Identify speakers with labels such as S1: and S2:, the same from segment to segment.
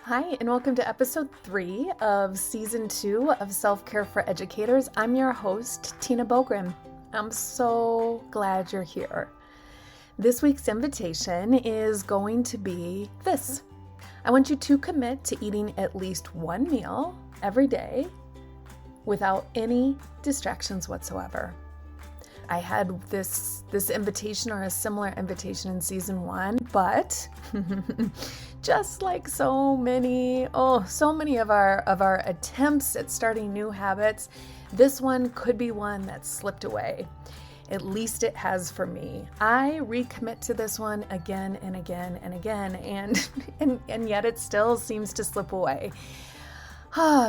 S1: Hi, and welcome to episode 3 of season 2 of Self-Care for Educators. I'm your host, Tina Bogren. I'm so glad you're here. This week's invitation is going to be this. I want you to commit to eating at least one meal every day without any distractions whatsoever. I had this invitation or a similar invitation in season 1, but just like so many of our attempts at starting new habits, this one could be one that slipped away. At least it has for me. I recommit to this one again and again and again, and yet it still seems to slip away.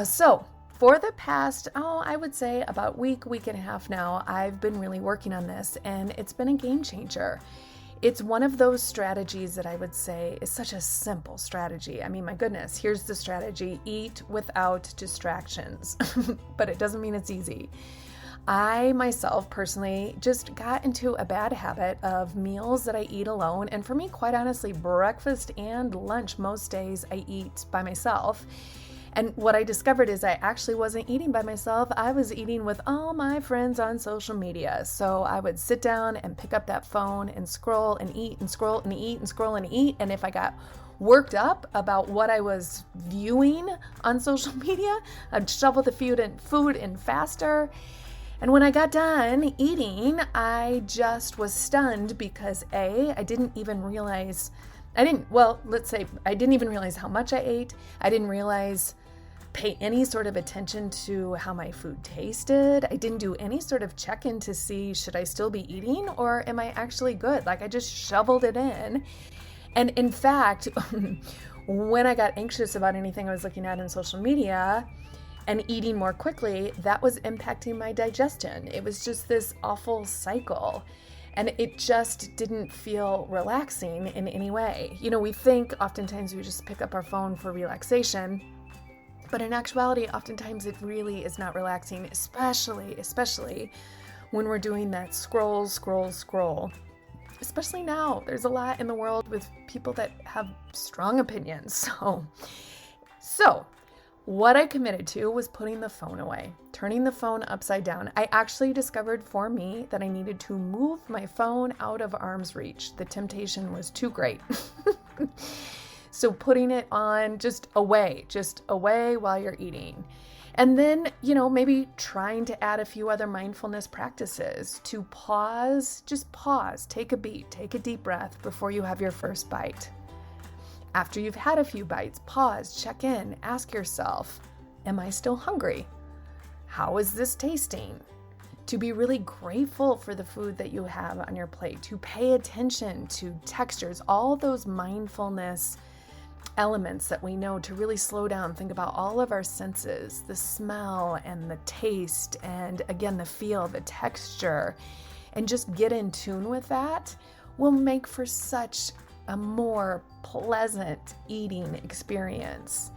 S1: So for the past, I would say about week and a half now, I've been really working on this, and it's been a game changer. It's one of those strategies that I would say is such a simple strategy. I mean, my goodness, here's the strategy: eat without distractions. But it doesn't mean it's easy. I myself personally just got into a bad habit of meals that I eat alone. And for me, quite honestly, breakfast and lunch most days I eat by myself. And what I discovered is I actually wasn't eating by myself. I was eating with all my friends on social media. So I would sit down and pick up that phone and scroll and eat and scroll and eat and scroll and eat. And if I got worked up about what I was viewing on social media, I'd shovel the food in faster. And when I got done eating, I just was stunned because I didn't even realize how much I ate. I didn't pay any sort of attention to how my food tasted. I didn't do any sort of check-in to see, should I still be eating or am I actually good? Like, I just shoveled it in. And in fact, when I got anxious about anything I was looking at on social media and eating more quickly, that was impacting my digestion. It was just this awful cycle. And it just didn't feel relaxing in any way. You know, we think oftentimes we just pick up our phone for relaxation, but in actuality, oftentimes it really is not relaxing, especially when we're doing that scroll. Especially now, there's a lot in the world with people that have strong opinions. So what I committed to was putting the phone away, turning the phone upside down. I actually discovered for me that I needed to move my phone out of arm's reach. The temptation was too great. So putting it on just away while you're eating. And then, maybe trying to add a few other mindfulness practices to just pause, take a beat, take a deep breath before you have your first bite. After you've had a few bites, pause, check in, ask yourself, am I still hungry? How is this tasting? To be really grateful for the food that you have on your plate, to pay attention to textures, all those mindfulness elements that we know, to really slow down, think about all of our senses, the smell and the taste, and again, the feel, the texture, and just get in tune with that will make for such a more pleasant eating experience.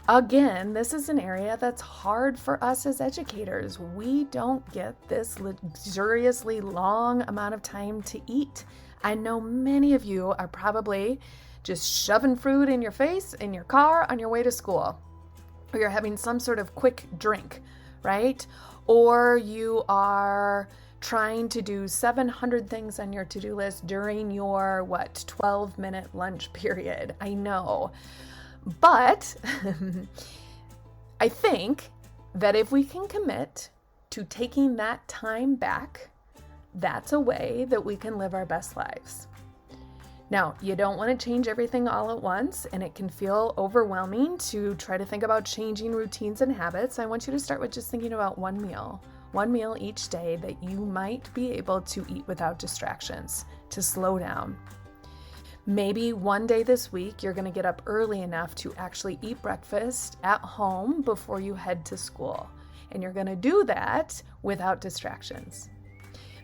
S1: Again, this is an area that's hard for us as educators. We don't get this luxuriously long amount of time to eat. I know many of you are probably just shoving food in your face in your car on your way to school, or you're having some sort of quick drink, right? Or you are trying to do 700 things on your to-do list during your 12-minute lunch period. I know. But I think that if we can commit to taking that time back, that's a way that we can live our best lives. Now, you don't want to change everything all at once, and it can feel overwhelming to try to think about changing routines and habits. I want you to start with just thinking about one meal each day that you might be able to eat without distractions, to slow down. Maybe one day this week, you're going to get up early enough to actually eat breakfast at home before you head to school. And you're going to do that without distractions.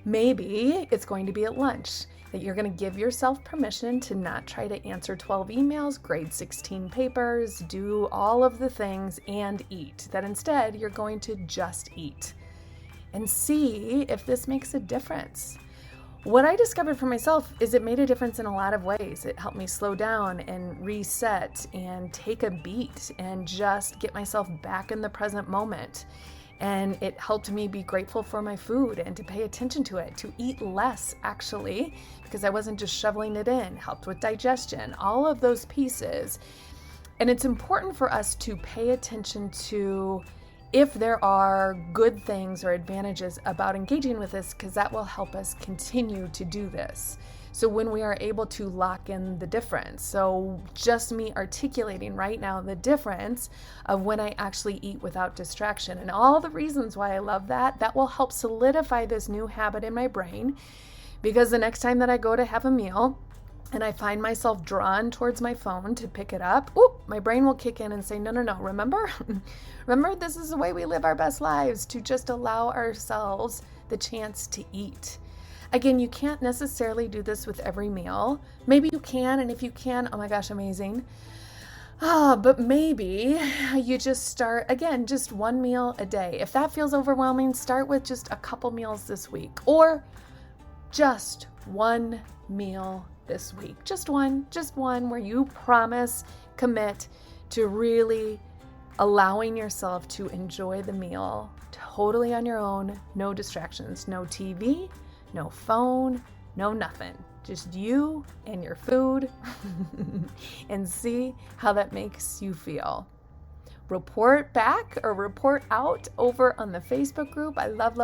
S1: Maybe it's going to be at lunch that you're going to give yourself permission to not try to answer 12 emails, grade 16 papers, do all of the things and eat. That instead, you're going to just eat and see if this makes a difference. what I discovered for myself is it made a difference in a lot of ways. It helped me slow down and reset and take a beat and just get myself back in the present moment. And it helped me be grateful for my food and to pay attention to it, to eat less actually, because I wasn't just shoveling it in. Helped with digestion, all of those pieces. And it's important for us to pay attention to if there are good things or advantages about engaging with this, because that will help us continue to do this. So when we are able to lock in the difference, so just me articulating right now the difference of when I actually eat without distraction and all the reasons why I love that, that will help solidify this new habit in my brain, because the next time that I go to have a meal and I find myself drawn towards my phone to pick it up, my brain will kick in and say, no, remember? Remember, this is the way we live our best lives, to just allow ourselves the chance to eat. Again, you can't necessarily do this with every meal. Maybe you can, and if you can, oh my gosh, amazing. But maybe you just start, again, just one meal a day. If that feels overwhelming, start with just a couple meals this week, or just one meal this week. Just one where you promise, commit to really allowing yourself to enjoy the meal totally on your own, no distractions, no TV, no phone, no nothing. Just you and your food and see how that makes you feel. Report back or report out over on the Facebook group. I love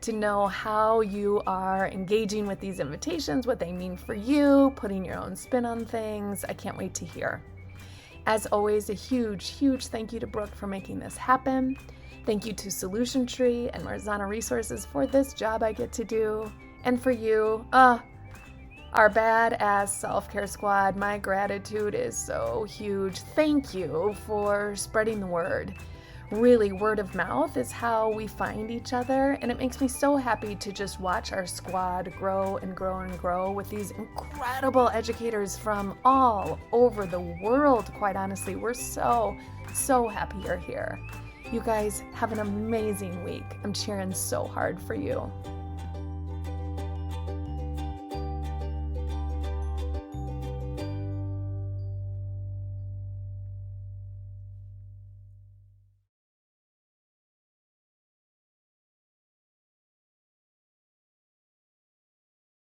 S1: to know how you are engaging with these invitations, what they mean for you, putting your own spin on things. I can't wait to hear. As always, a huge thank you to Brooke for making this happen. Thank you to Solution Tree and Marzana Resources for this job I get to do. And for you, our badass self-care squad, my gratitude is so huge. Thank you for spreading the word. Really, word of mouth is how we find each other, and it makes me so happy to just watch our squad grow and grow with these incredible educators from all over the world. Quite honestly, we're so happy you're here. You guys have an amazing week. I'm cheering so hard for you.